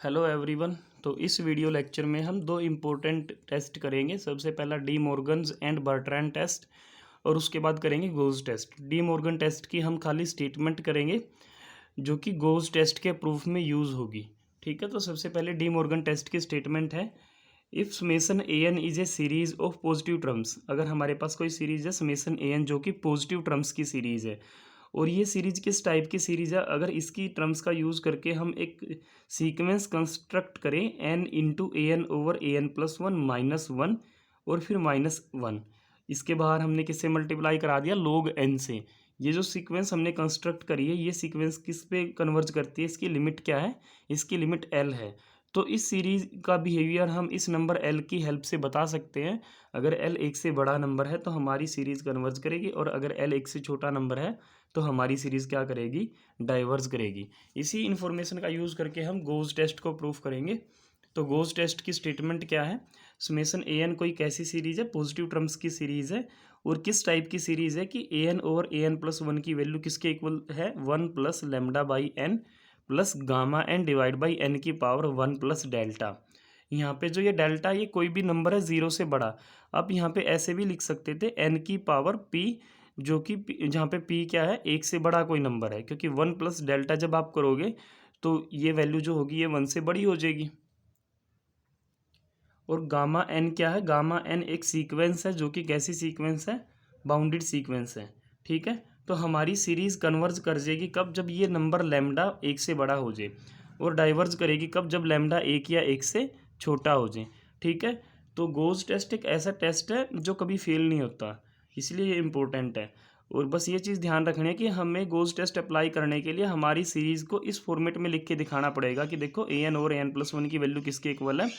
Hello everyone. तो इस video lecture में हम दो इम्पोर्टेंट टेस्ट करेंगे। सबसे पहला De Morgan's and Bertrand test और उसके बाद करेंगे Gauss test. De Morgan test की हम खाली स्टेटमेंट करेंगे जो कि गोज टेस्ट के प्रूफ में यूज़ होगी। ठीक है, तो सबसे पहले डी मॉर्गन टेस्ट की स्टेटमेंट है, if summation a n is a series of positive terms. अगर हमारे पास कोई सीरीज है समेसन ए एन जो कि पॉजिटिव टर्म्स की सीरीज़ है, और ये सीरीज किस टाइप की सीरीज़ है, अगर इसकी टर्म्स का यूज़ करके हम एक सीक्वेंस कंस्ट्रक्ट करें N into A N over A N plus one minus one और फिर माइनस वन, इसके बाहर हमने किससे मल्टीप्लाई करा दिया, लॉग एन से। ये जो सीक्वेंस हमने कंस्ट्रक्ट करी है, ये सीक्वेंस किस पे कन्वर्ज करती है, इसकी लिमिट क्या है, इसकी लिमिट एल है। तो इस सीरीज का बिहेवियर हम इस नंबर एल की हेल्प से बता सकते हैं। अगर एल एक से बड़ा नंबर है तो हमारी सीरीज कन्वर्ज करेगी, और अगर एल एक से छोटा नंबर है तो हमारी सीरीज़ क्या करेगी, डाइवर्ज करेगी। इसी इन्फॉर्मेशन का यूज़ करके हम गोज टेस्ट को प्रूफ करेंगे। तो गोज टेस्ट की स्टेटमेंट क्या है, समेसन ए एन कोई कैसी सीरीज़ है, पॉजिटिव टर्म्स की सीरीज़ है, और किस टाइप की सीरीज़ है कि a N over A N plus one की वैल्यू किसके इक्वल है, one plus lambda by N plus gamma N divide by N की पावर वन प्लस डेल्टा। यहाँ पे जो ये डेल्टा, ये कोई भी नंबर है ज़ीरो से बड़ा। आप यहाँ पे ऐसे भी लिख सकते थे एन की पावर पी, जो कि जहाँ पे पी क्या है, एक से बड़ा कोई नंबर है, क्योंकि वन प्लस डेल्टा जब आप करोगे तो ये वैल्यू जो होगी ये वन से बड़ी हो जाएगी। और गामा एन क्या है, गामा एन एक सीक्वेंस है जो कि कैसी सीक्वेंस है, बाउंडेड सीक्वेंस है। ठीक है, तो हमारी सीरीज कन्वर्ज कर जाएगी कब, जब ये नंबर लेमडा एक से बड़ा हो जाए, और डाइवर्ज करेगी कब, जब लेमडा एक या एक से छोटा हो जाए। ठीक है, तो गोज टेस्ट एक ऐसा टेस्ट है जो कभी फेल नहीं होता, इसलिए ये इम्पोर्टेंट है। और बस ये चीज़ ध्यान रखनी है कि हमें गोज टेस्ट अप्लाई करने के लिए हमारी सीरीज़ को इस फॉर्मेट में लिख के दिखाना पड़ेगा कि देखो ए एन और ए एन प्लस वन की वैल्यू किसके इक्वल है,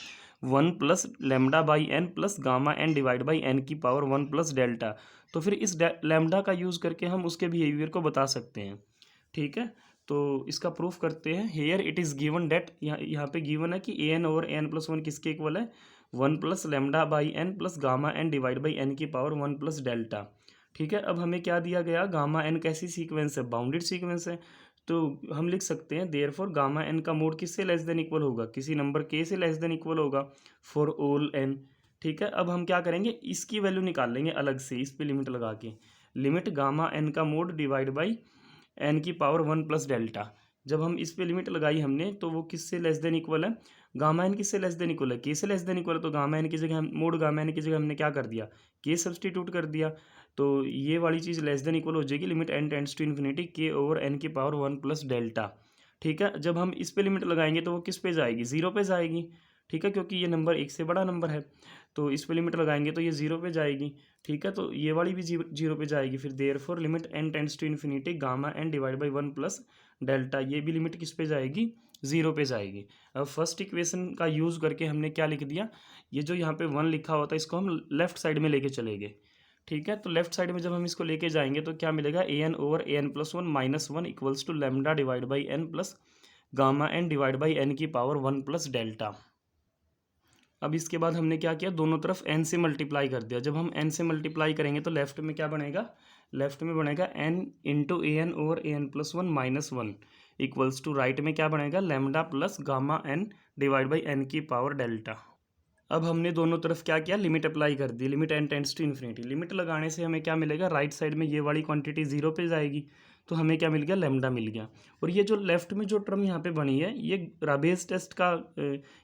one plus lambda by N plus gamma N divide by N की पावर वन प्लस डेल्टा। तो फिर इस लेमडा का यूज़ करके हम उसके बिहेवियर को बता सकते हैं। ठीक है, तो इसका प्रूफ करते हैं। Here it is given that, यहाँ पे गिवन है कि a N over A N plus one किसके इक्वल है, one plus lambda by N plus gamma N divide by N की पावर वन प्लस डेल्टा। ठीक है, अब हमें क्या दिया गया, गामा एन कैसी सीक्वेंस है, बाउंडेड सीक्वेंस है। तो हम लिख सकते हैं देयरफॉर गामा एन का मोड किससे लेस देन इक्वल होगा, किसी नंबर के से लेस देन इक्वल होगा फॉर ऑल एन। ठीक है, अब हम क्या करेंगे, इसकी वैल्यू निकाल लेंगे अलग से, इस पे लिमिट लगा के, लिमिट गामा एन का मोड डिवाइड बाई एन की पावर वन प्लस डेल्टा। जब हम इस पे लिमिट लगाई हमने तो वो किससे लेस देन इक्वल है, गामा एन किससे लेस देन इक्वल है, के से लेस देन इक्वल है। तो गामा एन की जगह हम मोड गामा एन की जगह हमने क्या कर दिया, के सब्सटीट्यूट कर दिया। तो ये वाली चीज़ लेस देन इक्वल हो जाएगी, limit N tends to infinity के ओवर एन की पावर वन प्लस डेल्टा। ठीक है, जब हम इस पे लिमिट लगाएंगे तो वो किस पे जाएगी, ज़ीरो पे जाएगी। ठीक है, क्योंकि ये नंबर एक से बड़ा नंबर है, तो इस पे लिमिट लगाएंगे तो ये ज़ीरो पे जाएगी। ठीक है, तो ये वाली भी जीरो पे जाएगी। फिर therefore limit N tends to infinity gamma N divide by one plus delta, ये भी लिमिट किस पे जाएगी, ज़ीरो पे जाएगी। अब फर्स्ट इक्वेशन का यूज़ करके हमने क्या लिख दिया, ये जो यहाँ पे वन लिखा हुआ था इसको हम लेफ्ट साइड में लेके चले गए। ठीक है, तो लेफ्ट साइड में जब हम इसको लेके जाएंगे तो क्या मिलेगा, A N over A N plus one minus one equals to lambda divide by N plus gamma N divide by N की पावर वन प्लस डेल्टा। अब इसके बाद हमने क्या किया, दोनों तरफ एन से मल्टीप्लाई कर दिया। जब हम एन से मल्टीप्लाई करेंगे तो लेफ्ट में क्या बनेगा, लेफ्ट में बनेगा N into A N over A N plus one minus one equals to right में क्या बनेगा, lambda plus gamma N divide by N की पावर डेल्टा। अब हमने दोनों तरफ क्या किया, लिमिट अप्लाई कर दी, limit N tends to infinity. Limit लगाने से हमें क्या मिलेगा, राइट साइड में ये वाली क्वांटिटी जीरो पे जाएगी, तो हमें क्या मिल गया, लेमडा मिल गया। और ये जो लेफ्ट में जो टर्म यहाँ पे बनी है, ये राबेज टेस्ट का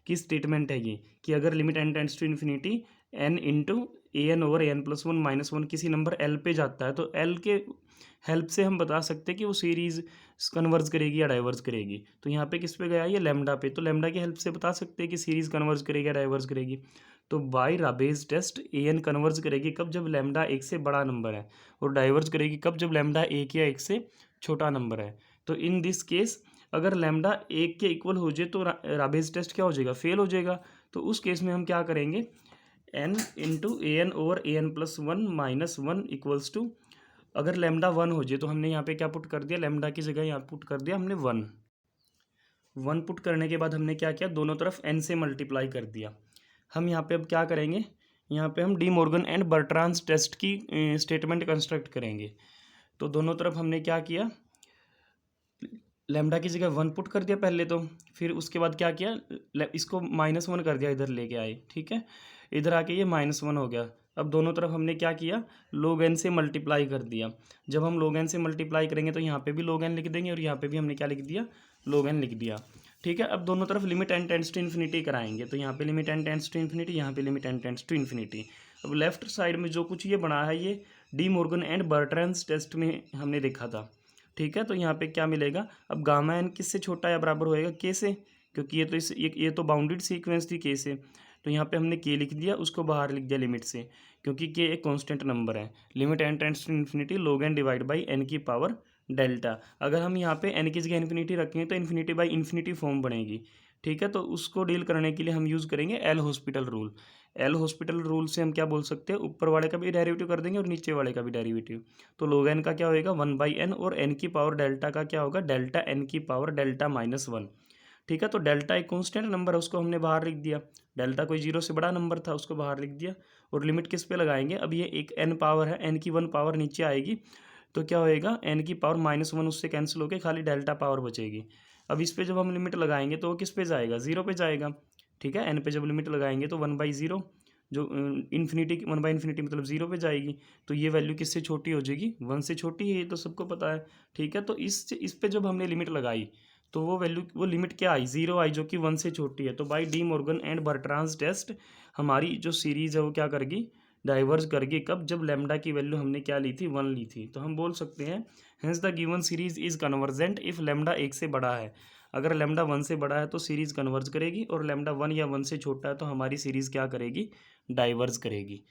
की स्टेटमेंट है ये, कि अगर limit N tends to infinity n into A N over A N plus one minus one किसी नंबर एल पे जाता है, तो एल के हेल्प से हम बता सकते हैं कि वो सीरीज कन्वर्ज करेगी या डाइवर्ज करेगी। तो यहाँ पे किस पे गया, ये लेमडा पे, तो लेमडा की हेल्प से बता सकते हैं कि सीरीज कन्वर्ज करेगी या डाइवर्ज करेगी। तो bye राबेज test A N converge करेगी कब, जब लेमडा एक से बड़ा नंबर है, और डाइवर्ज करेगी कब, जब लेमडा एक या एक से छोटा नंबर है। तो इन दिस केस अगर लेमडा एक के इक्वल हो जाए तो राबेज टेस्ट क्या हो जाएगा, फेल हो जाएगा। तो उस केस में हम क्या करेंगे, n into A N over A N plus one minus one equals to, अगर लेमडा वन हो जाए तो हमने यहाँ पे क्या पुट कर दिया, लेमडा की जगह यहाँ पुट कर दिया हमने वन। वन पुट करने के बाद हमने क्या किया, दोनों तरफ एन से मल्टीप्लाई कर दिया। हम यहाँ पे अब क्या करेंगे, यहाँ पे हम D Morgan and Bertrand's test की स्टेटमेंट कंस्ट्रक्ट करेंगे। तो दोनों तरफ हमने क्या किया, लैम्डा की जगह 1 पुट कर दिया पहले तो, फिर उसके बाद क्या किया, इसको -1 कर दिया, इधर लेके आए, ठीक है। इधर आके ये -1 हो गया। अब दोनों तरफ हमने क्या किया, log n से मल्टीप्लाई कर दिया। जब हम log n से मल्टीप्लाई करेंगे तो यहाँ पे भी log n लिख देंगे और यहाँ पे भी हमने क्या लिख दिया, log n लिख दिया, ठीक है। अब दोनों तरफ limit n tends to infinity कराएंगे, तो यहाँ पे limit n tends to infinity, यहाँ पे limit n tends to infinity. अब लेफ्ट साइड में जो कुछ ये बना है, ये De Morgan and Bertrand's test में हमने देखा था, ठीक है। तो यहाँ पे क्या मिलेगा, अब गामा एन किससे छोटा या बराबर होएगा, के से, क्योंकि ये तो ये तो बाउंडेड सीक्वेंस थी के से, तो यहाँ पे हमने के लिख दिया, उसको बाहर लिख दिया लिमिट से, क्योंकि के एक कांस्टेंट नंबर है। Limit N tends to infinity log n divide by N की पावर डेल्टा। अगर हम यहाँ पे एन की जगह इन्फिनिटी रखेंगे तो इन्फिनिटी बाई इन्फिनिटी फॉर्म बनेगी, ठीक है। तो उसको डील करने के लिए हम यूज़ करेंगे L hospital rule. L hospital rule से हम क्या बोल सकते हैं, ऊपर वाले का भी डेरिवेटिव कर देंगे और नीचे वाले का भी डेरिवेटिव। तो log n का क्या होएगा, 1/n, और n की पावर डेल्टा का क्या होगा, डेल्टा n की पावर डेल्टा -1, ठीक है। तो डेल्टा एक कॉन्स्टेंट नंबर है, उसको हमने बाहर लिख दिया। डेल्टा कोई 0 से बड़ा नंबर था, उसको बाहर लिख दिया। और लिमिट किस पे लगाएंगे, अब ये एक n पावर है, n की 1 पावर नीचे आएगी, तो क्या होएगा, n की पावर -1 उससे कैंसिल होकर खाली डेल्टा पावर बचेगी। अब इस पे जब हम लिमिट लगाएंगे तो वो किस पे जाएगा, 0 पे जाएगा, ठीक है। n पे जब लिमिट लगाएंगे तो 1/0, जो इन्फिनिटी 1/∞ मतलब 0 पे जाएगी, तो ये वैल्यू किससे छोटी हो जाएगी, 1 से छोटी है, ये तो सबको पता है, ठीक है। तो इस पे जब हमने लिमिट लगाई तो वो वैल्यू, वो लिमिट क्या आई, 0 आई, जो कि 1 से छोटी है। तो by De Morgan and Bertrand's test हमारी जो सीरीज़ है वो क्या करेगी, डाइवर्ज करके, कब, जब लैम्डा की वैल्यू हमने क्या ली थी, 1 ली थी। तो हम बोल सकते हैं hence the given series is convergent if lambda 1 से बड़ा है। अगर लैम्डा 1 से बड़ा है तो सीरीज़ कन्वर्ज करेगी, और लैम्डा 1 या 1 से छोटा है तो हमारी सीरीज़ क्या करेगी, डाइवर्ज करेगी।